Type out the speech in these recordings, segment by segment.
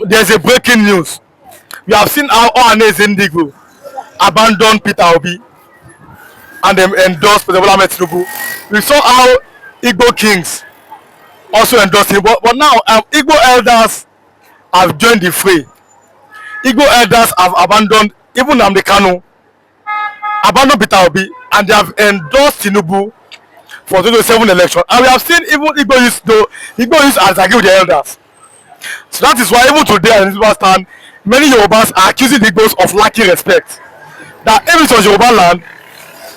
There's a breaking news. We have seen how Ohaneze Ndigbo abandoned Peter Obi and endorsed President Tinubu. We saw how Igbo kings also endorsed him, but now Igbo elders have joined the fray. Igbo elders have abandoned even Nnamdi Kanu, abandoned Peter Obi, and they have endorsed Tinubu for 2027 election. And we have seen even Igbo youth as agree with the elders. So that is why even today in this stand, many Yorubas are accusing the Igbos of lacking respect. That if it was Yoruba land,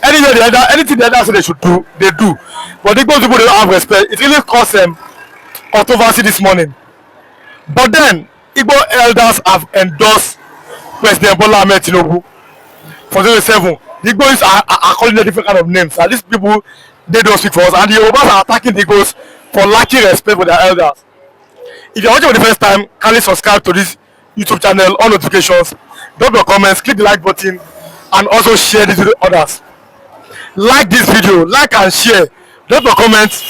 anything the elders say they should do, they do. But the Igbos people don't have respect. It really caused them controversy this morning. But then Igbo elders have endorsed President Bola Ahmed Tinubu for 2027. The Igbos are calling them different kind of names. And these people, they don't speak for us. And the Yorubas are attacking the Igbos for lacking respect for their elders. If you're watching for the first time, kindly subscribe to this YouTube channel, on notifications, drop your comments, click the like button, and also share this with others. Like this video, like and share. Drop your comments,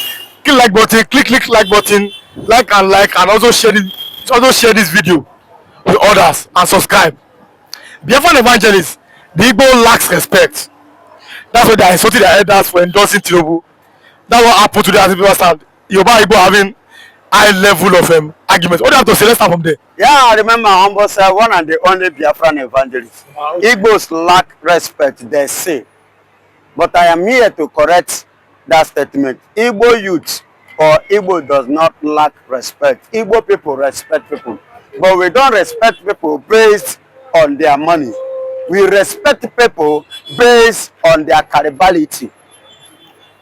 click like button, click like button, and also share this video with others and subscribe. Biafran evangelists, the Igbo lacks respect. That's why they are insulting their elders for endorsing Tinubu. That's what happened today as people stand. Yoruba Igbo having high level of arguments. What do you have to say? Let's start from there. Yeah, I remember Humble said one and the only Biafran evangelist. Wow. Igbos lack respect, they say. But I am here to correct that statement. Igbo youth or Igbo does not lack respect. Igbo people respect people. But we don't respect people based on their money. We respect people based on their credibility.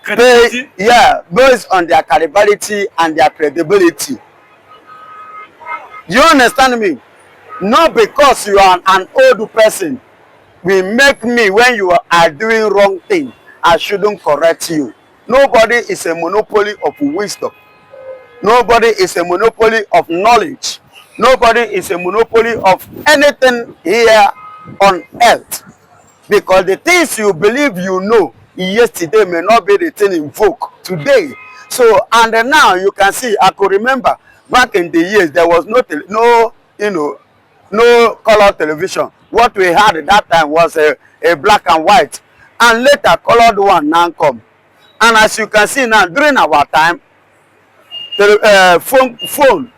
Based on their credibility and their credibility. You understand me? Not because you are an old person will make me, when you are doing wrong thing, I shouldn't correct you. Nobody is a monopoly of wisdom. Nobody is a monopoly of knowledge. Nobody is a monopoly of anything here on earth. Because the things you believe you know yesterday may not be the thing in vogue today. So, and then now you can see, I could remember back in the years there was no color television. What we had at that time was a black and white, and later colored one now come. And as you can see now, during our time, the phone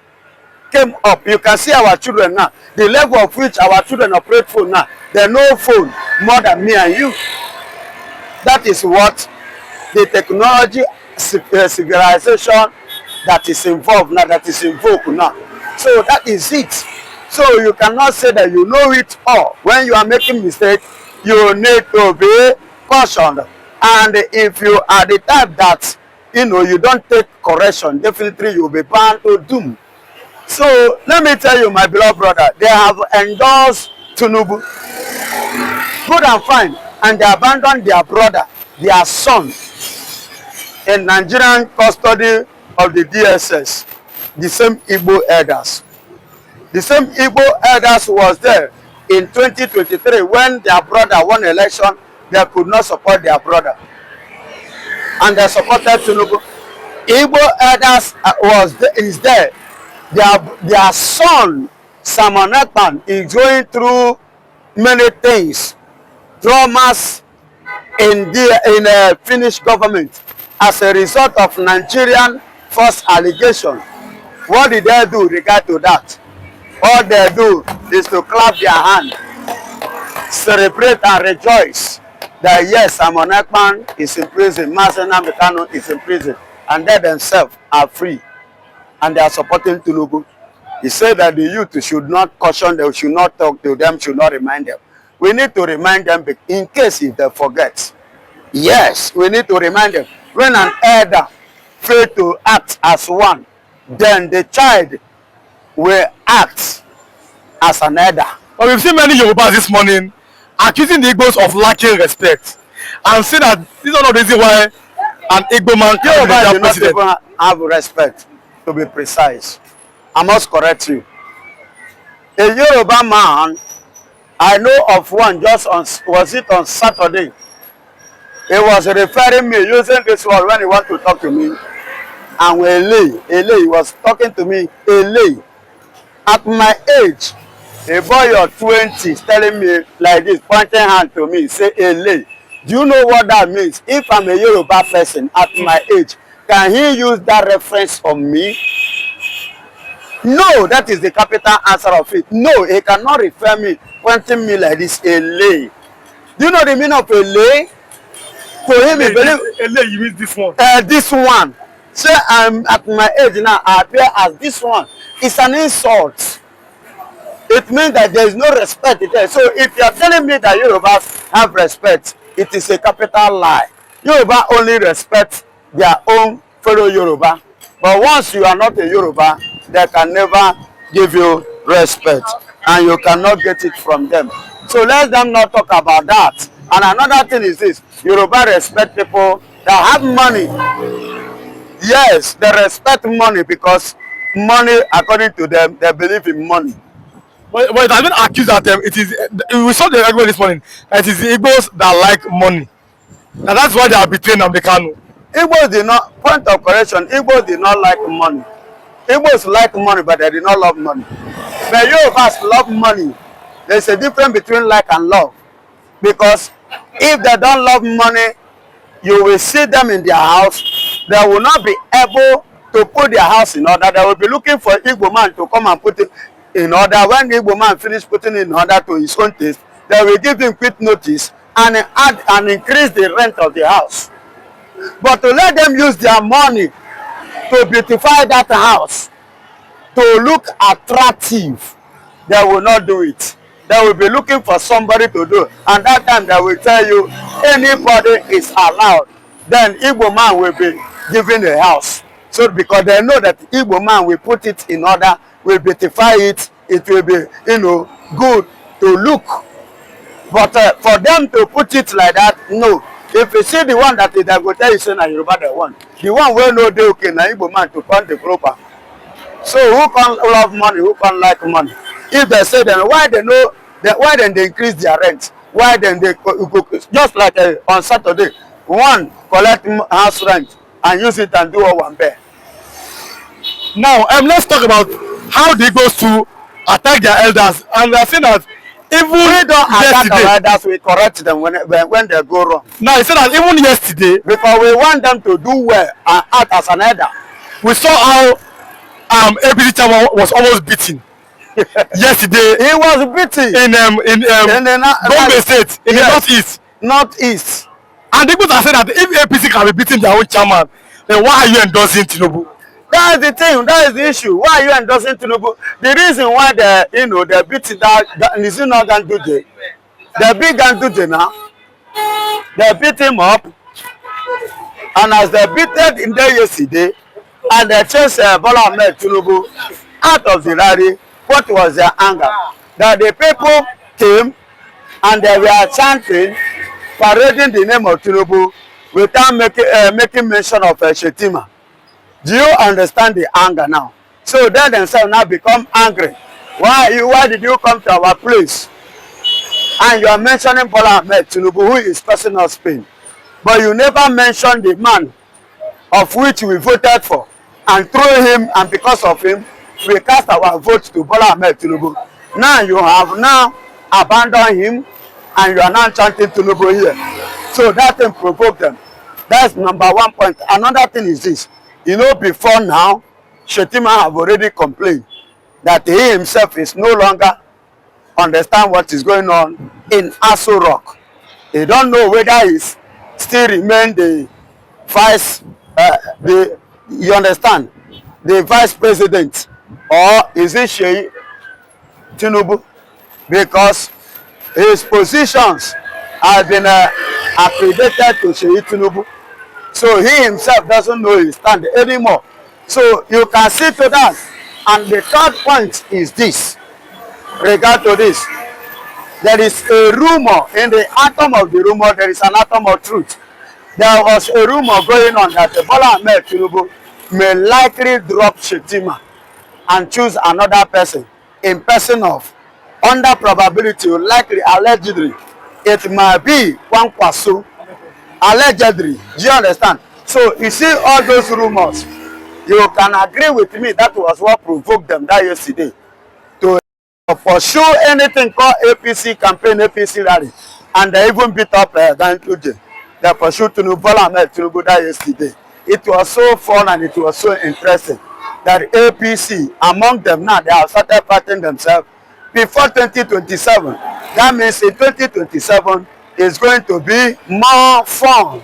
came up. You can see our children now, the level of which our children operate phone now. They know phone more than me and you. That is what the technology civilization that is involved now, that is invoked now. So that is it. So you cannot say that you know it all. When you are making mistakes, you need to be cautioned. And if you are the type that you don't take correction, definitely you will be bound to doom. So let me tell you, my beloved brother, they have endorsed Tinubu. Good and fine. And they abandoned their brother, their son, in Nigerian custody of the DSS. The same Igbo elders. The same Igbo elders was there in 2023 when their brother won election. They could not support their brother, and they supported Tinubu. Igbo elders is there. Their son Simon Ekpan is going through many things, traumas in a Finnish government as a result of Nigerian false allegation. What did they do regard to that? All they do is to clap their hand, celebrate and rejoice that yes, Simon Ekpan is in prison, Nnamdi Kanu is in prison, and they themselves are free, and they are supporting Tinubu. He said that the youth should not caution them, should not talk to them, should not remind them. We need to remind them in case if they forget. Yes, we need to remind them. When an elder fails to act as one, then the child will act as an elder. But we've seen many Yorubas this morning accusing the Igbos of lacking respect and say that this is one of the reasons why an Igbo man can't be their president. Yorubas do not even have respect, to be precise. I must correct you. A Yoruba man, I know of one just on, was it on Saturday? He was referring me, using this word when he wanted to talk to me. And he was talking to me, At my age, a boy of 20 is telling me like this, pointing hand to me, say, Ele, do you know what that means? If I'm a Yoruba person at my age, can he use that reference on me? No, that is the capital answer of it. No, he cannot refer me, pointing me like this, Ele. Do you know the meaning of Ele? To him, he believe Ele, you mean this one? This one. Say I'm at my age now, I appear as this one. It's an insult. It means that there is no respect there. So if you are telling me that Yorubas have respect, it is a capital lie. Yoruba only respect their own fellow Yoruba. But once you are not a Yoruba, they can never give you respect. And you cannot get it from them. So let them not talk about that. And another thing is this. Yoruba respect people that have money. Yes, they respect money because money, according to them, they believe in money. But it has been accused that it is. We saw the argument this morning. That it is the Igbos that like money, and that's why they are betraying Nnamdi Kanu. Igbos did not. Point of correction: Igbos did not like money. Igbos like money, but they did not love money. But Yorubas love money. There's a difference between like and love, because if they don't love money, you will see them in their house. They will not be able to put their house in order. They will be looking for Igbo man to come and put it in order. When the Igbo man finish putting in order to his own taste, they will give him quick notice and add and increase the rent of the house. But to let them use their money to beautify that house, to look attractive, they will not do it. They will be looking for somebody to do. And that time they will tell you, anybody is allowed. Then Igbo man will be given a house. So because they know that Igbo man will put it in order, will beautify it, it will be, good to look. But for them to put it like that, no. If you see the one that they go tell you, say, na Yoruba the one. The one will know they okay, na Igbo man to come the proper. So who can love money, who can like money? If they say then why they know that, why then they increase their rent? Why then they just like on Saturday, one collect house rent and use it and do all one bear. Now, let's talk about how they go to attack their elders, and we are saying that even We don't attack yesterday, our elders, we correct them when they go wrong. now he said that even yesterday Because we want them to do well and act as an elder. we saw how APC chairman was almost beaten yesterday He was beaten in Gombe State in the northeast. northeast. And the people are saying that if APC can be beating their own chairman, then why are you endorsing Tinubu? That is the thing. That is the issue. Why are you endorsing Tinubu? The reason why they beat that is not Ganduje. They beat Ganduje now. They beat him up, and as they beat him there yesterday, and they chased Bola Ahmed Tinubu out of the rally. What was their anger? That the people came and they were chanting, parading the name of Tinubu without making mention of Shetima. Do you understand the anger now? So they themselves now become angry. Why did you come to our place? And you are mentioning Bola Ahmed Tinubu, who is personal Spain. But you never mentioned the man of which we voted for. And through him, and because of him, we cast our vote to Bola Ahmed Tinubu. Now you have now abandoned him, and you are now chanting Tinubu here. So that thing provoked them. That's number one point. Another thing is this. Before now, Shetima have already complained that he himself is no longer understand what is going on in Aso Rock. They don't know whether he's still remain the vice, you understand, the vice president, or is it Sheyi Tinubu? Because his positions have been accredited to Sheyi Tinubu. So he himself doesn't know his stand anymore. So you can see to that. And the third point is this. Regard to this. There is a rumor. In the atom of the rumor, there is an atom of truth. There was a rumor going on that Bola Ahmed Tinubu may likely drop Shetima and choose another person in person of, under probability, likely, allegedly, it might be Kwankwaso. Allegedly, do you understand? So you see all those rumors, you can agree with me that was what provoked them that yesterday. to pursue anything called APC campaign, APC rally, and they even beat up Nnamdi. They pursued Tinubu that yesterday. It was so fun and it was so interesting that APC, among them now, they have started fighting themselves before 2027. That means in 2027 is going to be more fun.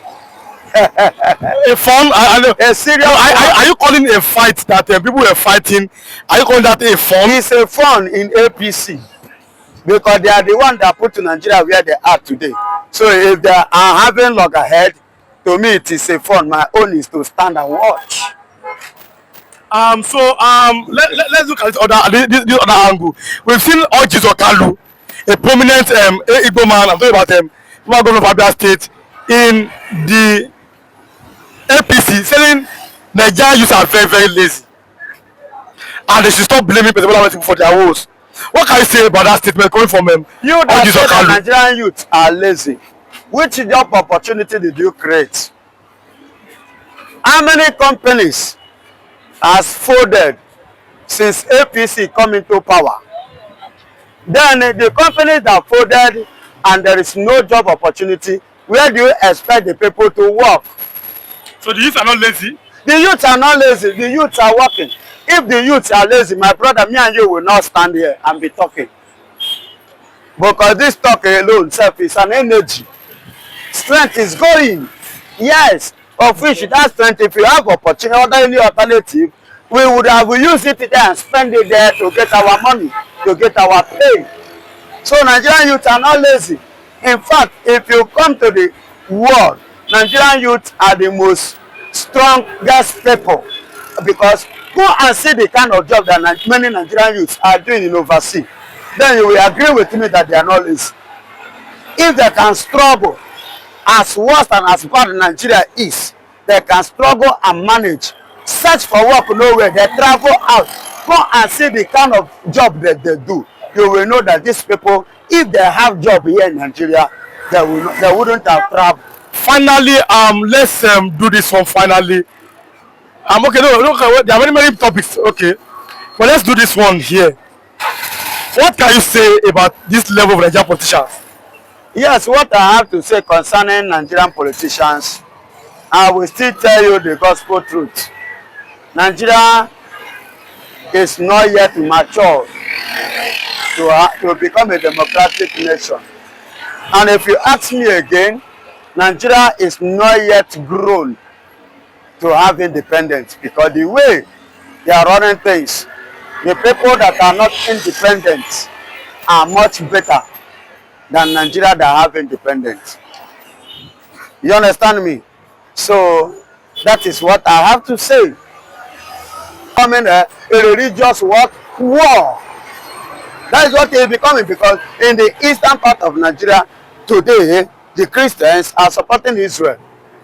A fun? A serious are you calling a fight that people were fighting? Are you calling that a fun? It's a fun in APC because they are the one that put Nigeria where they are today. So if they are having loggerhead, to me it is a fun. My own is to stand and watch. Let's look at this other angle. We've seen Kanu, a prominent Igbo man. I'm talking about former governor of Abia State, in the APC, saying Nigerian youths are very, very lazy, and they should stop blaming people for their woes. What can you say about that statement coming from you that say that Nigerian youths are lazy? Which job opportunity did you create? How many companies has folded since APC come into power? Then the companies that folded and there is no job opportunity, where do you expect the people to work? So the youths are not lazy? The youths are not lazy. The youths are working. If the youths are lazy, my brother, me and you will not stand here and be talking. Because this talk alone self is an energy. Strength is going. Yes, of which that strength, if you have opportunity or any alternative, we would have used it there and spend it there to get our money, to get our pay. So Nigerian youths are not lazy. In fact, if you come to the world, Nigerian youths are the most strongest people, because go and see the kind of job that many Nigerian youths are doing in overseas. Then you will agree with me that they are not lazy. If they can struggle, as worse and as bad Nigeria is, they can struggle and manage. Search for work nowhere, they travel out. Go and see the kind of job that they do. You will know that these people, if they have job here in Nigeria, they wouldn't have traveled. Finally, let's do this one finally. Okay, no, there are many topics, okay. But let's do this one here. What can you say about this level of Nigerian politicians? Yes, what I have to say concerning Nigerian politicians, I will still tell you the gospel truth. Nigeria is not yet mature to become a democratic nation. And if you ask me again, Nigeria is not yet grown to have independence, because the way they are running things, the people that are not independent are much better than Nigeria that have independence. You understand me? So that is what I have to say. Coming a religious what? War. That is what it is becoming, because in the eastern part of Nigeria today, the Christians are supporting Israel,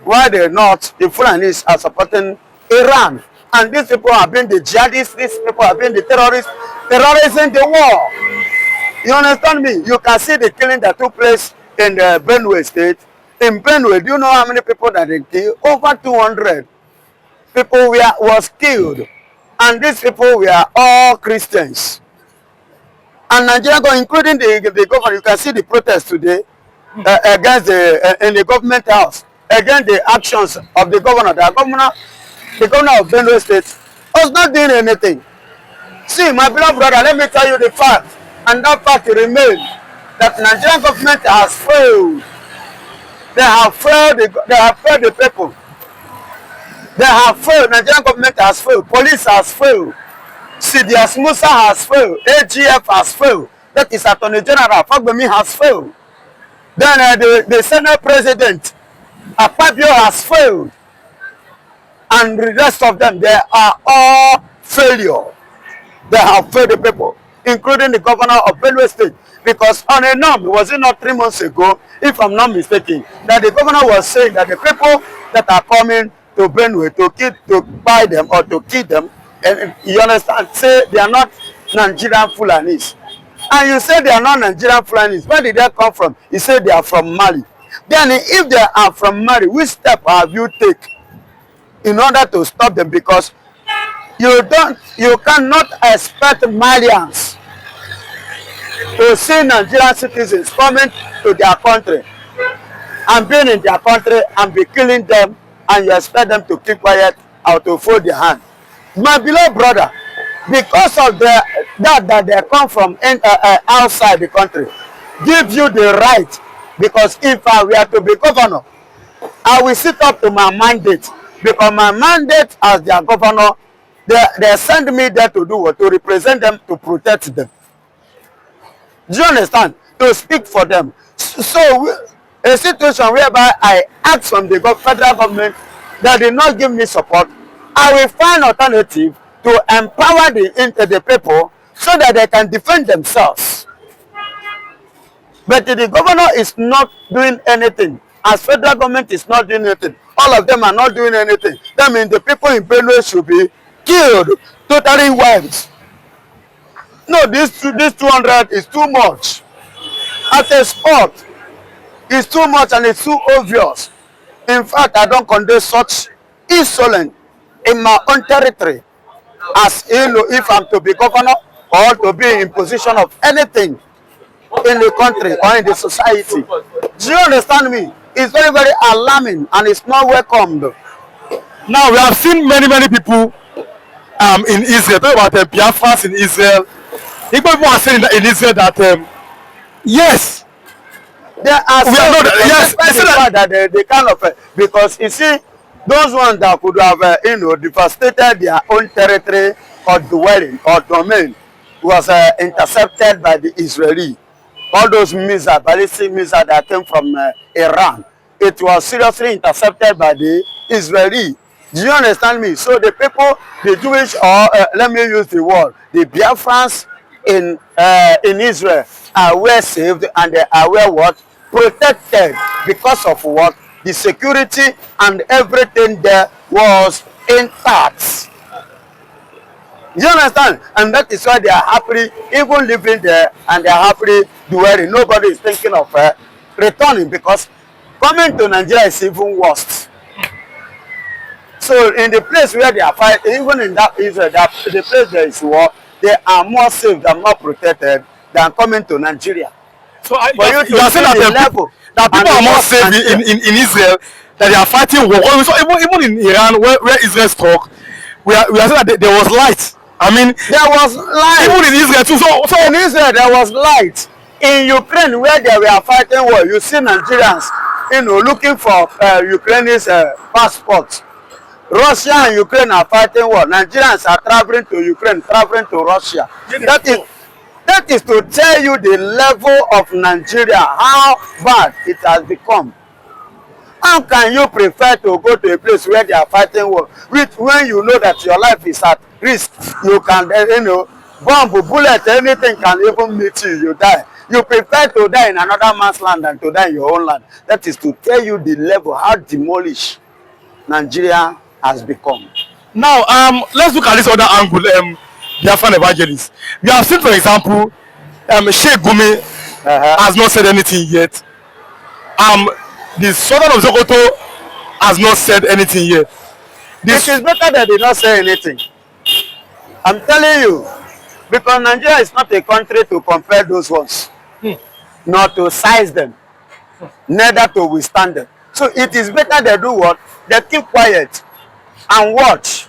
while the north, the Fulanis are supporting Iran. And these people have been the jihadists, these people have been the terrorists in the war. You understand me? You can see the killing that took place in the Benue state. In Benue, do you know how many people that they killed? Over 200 people was killed. And these people were all Christians. And Nigeria, including the government, you can see the protest today against in the government house, against the actions of the governor. The governor of Benue State was not doing anything. See, my beloved brother, let me tell you the fact, and that fact remains, that Nigerian government has failed. They have failed the people. They have failed. Nigerian government has failed. Police has failed. CDS Musa has failed. AGF has failed. That is Attorney General Fagbemi has failed. Then the Senate President Akpabio has failed. And the rest of them, they are all failure. They have failed the people, including the governor of Benue State. Because on a norm, was it not 3 months ago, if I'm not mistaken, that the governor was saying that the people that are coming to Benue to buy them or to kill them, and you understand, say they are not Nigerian Fulanis. And you say they are not Nigerian Fulanis. Where did they come from? You say they are from Mali. Then if they are from Mali, which step have you taken in order to stop them? Because you cannot expect Malians to see Nigerian citizens coming to their country and being in their country and be killing them, and you expect them to keep quiet or to fold their hand. My beloved brother, because of that they come from outside the country, give you the right, because if I were to be governor, I will sit up to my mandate, because my mandate as their governor, they send me there to do what? To represent them, to protect them. Do you understand? To speak for them. So a situation whereby I ask from the federal government that did not give me support, I will find alternative to empower the people so that they can defend themselves. But the governor is not doing anything. As federal government is not doing anything, all of them are not doing anything. That means the people in Benue should be killed, totally wiped. No, this 200 is too much. As a sport, it's too much and it's too obvious. In fact, I don't condone such insolence in my own territory. As you know, if I'm to be governor or to be in position of anything in the country or in the society. Do you understand me? It's very, very alarming and it's not welcomed. Now we have seen many people in Israel, talk about Biafrans in Israel. Igbo people are saying that in Israel that yes, there are they kind of because you see those ones that could have devastated their own territory or dwelling or domain was intercepted by the Israeli. All those missiles, ballistic missiles that came from Iran, it was seriously intercepted by the Israeli. Do you understand me? So the people, the Jewish, or let me use the word, the Biafrans in Israel are well saved and they are well what? Protected because of what? The security and everything there was intact. You understand? And that is why they are happily even living there and they are happily dwelling. Nobody is thinking of returning, because coming to Nigeria is even worse. So in the place where they are fighting, even in that Israel, the place there is war, they are more safe and more protected than coming to Nigeria. So you are saying that people are more safe in Israel, that they are fighting war. So even in Iran, where Israel struck, we are saying that there was light. I mean, there was light. Even in Israel too. So in Israel there was light. In Ukraine, where they were fighting war, you see Nigerians, looking for Ukraine's passports. Russia and Ukraine are fighting war. Nigerians are traveling to Ukraine, traveling to Russia. That is to tell you the level of Nigeria, how bad it has become. How can you prefer to go to a place where they are fighting war, when you know that your life is at risk? You can, bomb, bullet, anything can even meet you, you die. You prefer to die in another man's land than to die in your own land. That is to tell you the level, how demolished Nigeria has become. Now, let's look at this other angle, Biafran evangelists. We have seen, for example, Sheikh Gumi has not said anything yet. The Sultan of Sokoto has not said anything yet. It is better that they not say anything. I'm telling you, because Nigeria is not a country to compare those ones, not to size them, neither to withstand them. So it is better they do what? They keep quiet and watch.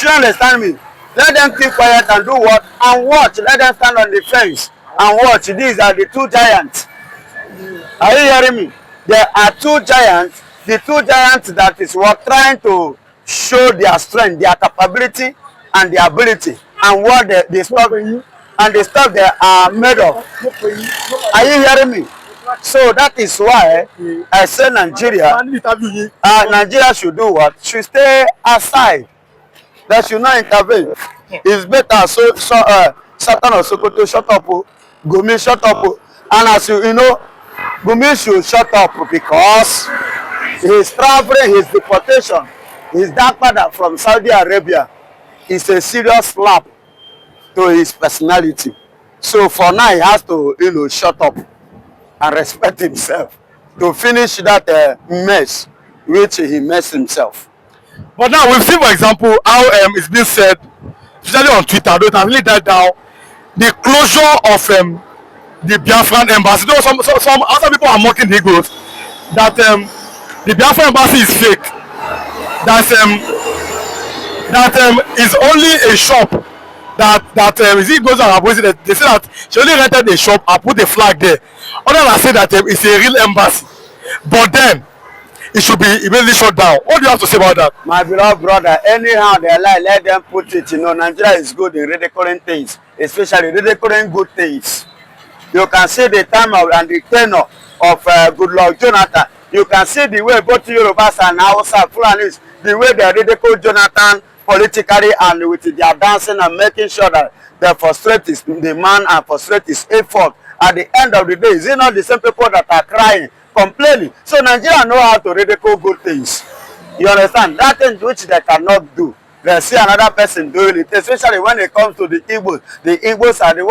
You understand me? Let them keep quiet and do what? And watch. Let them stand on the fence and watch. These are the two giants. Are you hearing me? There are two giants. The two giants that is what trying to show their strength, their capability, and their ability, and what they stuff and the stuff they are made of. Are you hearing me? So that is why I say Nigeria should do what? Should stay aside. They should not intervene. It's better Sultan of Sokoto shut up, Gumi shut up, and as you know, Gumi should shut up because his traveling, his deportation, his dark father from Saudi Arabia is a serious slap to his personality. So for now, he has to, shut up and respect himself to finish that mess which he messed himself. But now we've seen, for example, how it's been said, especially on Twitter, though it has really died down, the closure of the Biafran embassy. Though some other people are mocking the Igbos that the Biafran embassy is fake. That is only a shop that is it goes on. They say that she only rented a shop and put a flag there. Others say that it's a real embassy, but then it should be immediately shut down. What do you have to say about that? My beloved brother, anyhow they lie, let them put it. You know, Nigeria is good in ridiculing things, especially ridiculing good things. You can see the time of, and the tenure of Goodluck Jonathan. You can see the way both Yorubas and Hausa Fulanis, the way they ridicule Jonathan politically and with their dancing and making sure that they frustrate the man and frustrate his effort. At the end of the day, is it not the same people that are crying, complaining? So Nigeria know how to ridicule good things. You understand? That thing which they cannot do, they see another person doing it, especially when it comes to the Igbos. The Igbos are the